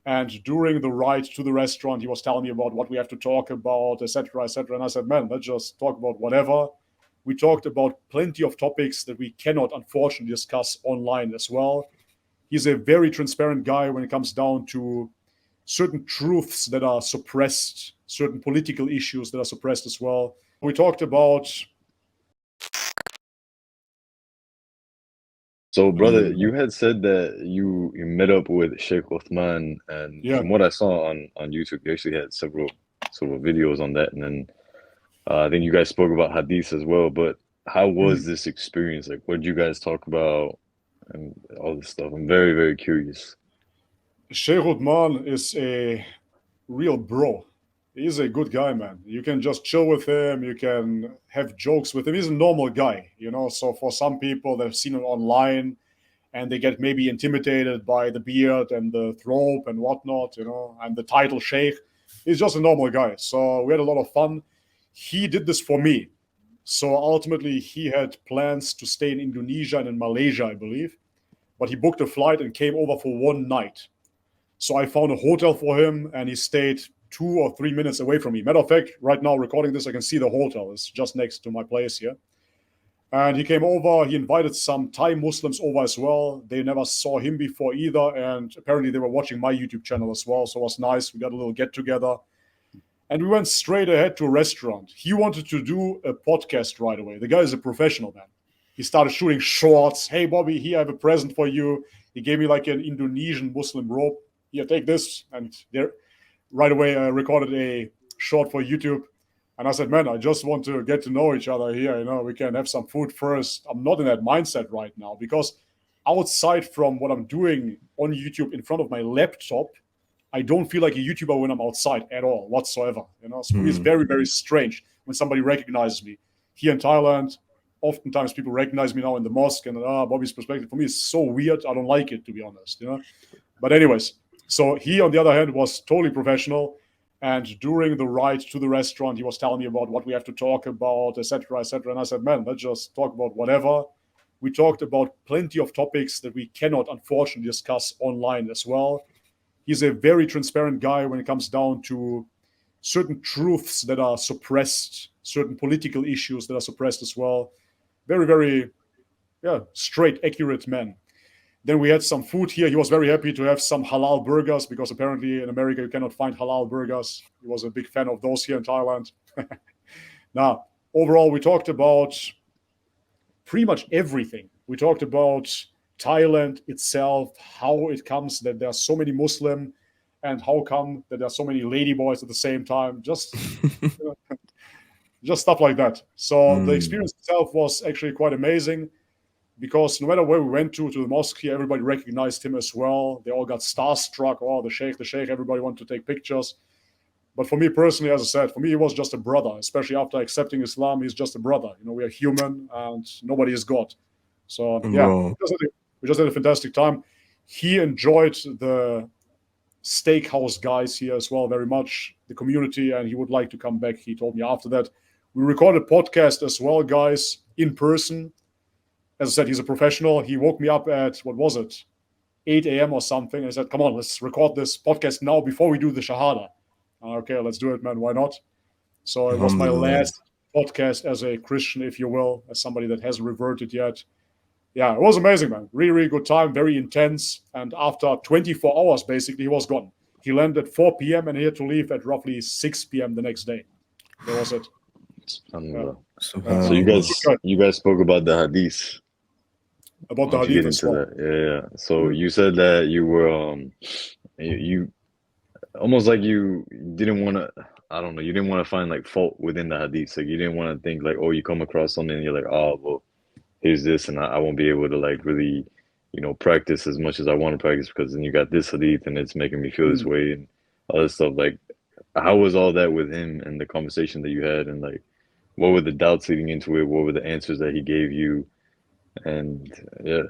And during the ride to the restaurant, he was telling me about what we have to talk about, etc., etc. And I said, man, let's just talk about whatever. We talked about plenty of topics that we cannot, unfortunately, discuss online as well. He's a very transparent guy when it comes down to certain truths that are suppressed, certain political issues that are suppressed as well. We talked about. So, brother, you had said that you met up with Shaykh UTHMAN, and Yeah. from what I saw on YouTube, you actually had several sort of videos on that, and then I think you guys spoke about hadith as well. But how was Mm. this experience? Like, what did you guys talk about and all this stuff? I'm very, very curious. Shaykh UTHMAN is a real bro. He's a good guy, man. You can just chill with him. You can have jokes with him. He's a normal guy, you know. So for some people that have seen him online and they get maybe intimidated by the beard and the robe and whatnot, you know, and the title Sheikh, he's just a normal guy. So we had a lot of fun. He did this for me. So ultimately, he had plans to stay in Indonesia and in Malaysia, I believe. But he booked a flight and came over for one night. So I found a hotel for him, and he stayed 2 or 3 minutes away from me. Matter of fact, right now recording this, I can see the hotel. It's just next to my place here. And he came over. He invited some Thai Muslims over as well. They never saw him before either, and apparently they were watching my YouTube channel as well. So it was nice. We got a little get together, and we went straight ahead to a restaurant. He wanted to do a podcast right away. The guy is a professional, man. He started shooting shorts. Hey, Bobby, here I have a present for you. He gave me like an Indonesian Muslim robe. Here, take this. And there, right away, I recorded a short for YouTube. And I said, man, I just want to get to know each other here. You know, we can have some food first. I'm not in that mindset right now because outside from what I'm doing on YouTube in front of my laptop, I don't feel like a YouTuber when I'm outside at all whatsoever. You know, so for me, it's very, very strange when somebody recognizes me. Here in Thailand, oftentimes people recognize me now in the mosque, and Bobby's perspective for me is so weird. I don't like it, to be honest. You know, but anyways, so he on the other hand was totally professional. And during the ride to the restaurant, he was telling me about what we have to talk about, etc., etc. And I said, man, let's just talk about whatever. We talked about plenty of topics that we cannot, unfortunately, discuss online as well. He's a very transparent guy when it comes down to certain truths that are suppressed, certain political issues that are suppressed as well. Very, very, yeah, straight, accurate man. Then we had some food here. He was very happy to have some halal burgers because apparently in America you cannot find halal burgers. He was a big fan of those here in Thailand. Now, overall, we talked about pretty much everything. We talked about Thailand itself, how it comes that there are so many Muslim, and how come that there are so many ladyboys at the same time. Just stuff like that. So the Mm. experience itself was actually quite amazing because no matter where we went to the mosque here, everybody recognized him as well. They all got starstruck. Oh, the sheikh, the sheikh. Everybody wanted to take pictures. But for me personally, as I said, for me, he was just a brother, especially after accepting Islam. He's just a brother. You know, we are human and nobody is God. So, yeah, Bro. we just had a fantastic time. He enjoyed the steakhouse guys here as well very much, the community, and he would like to come back. He told me after that. We recorded a podcast as well, guys, in person. As I said, he's a professional. He woke me up at, what was it, 8 a.m. or something. I said, come on, let's record this podcast now before we do the Shahada. Okay, let's do it, man. Why not? So it was my Alhamdulillah. last podcast as a Christian, if you will, as somebody that hasn't reverted yet. Yeah, it was amazing, man. Really, really good time, very intense. And after 24 hours, basically, he was gone. He landed at 4 p.m. and he had to leave at roughly 6 p.m. the next day. That was it. Yeah. SubhanAllah. So you Subhanallah. guys you guys spoke about the hadith. About Why the don't you hadith get as into well. that? Yeah. So Mm. you said that you were you almost like you didn't want to, I don't know, you didn't want to find like fault within the hadith. Like you didn't want to think like, oh, you come across something and you're like, oh, well, here's this, and I won't be able to like really, practice as much as I want to practice because then you got this hadith and it's making me feel this Mm. way and all this stuff. Like, how was all that with him and the conversation that you had, and like, what were the doubts leading into it? What were the answers that he gave you? And yeah.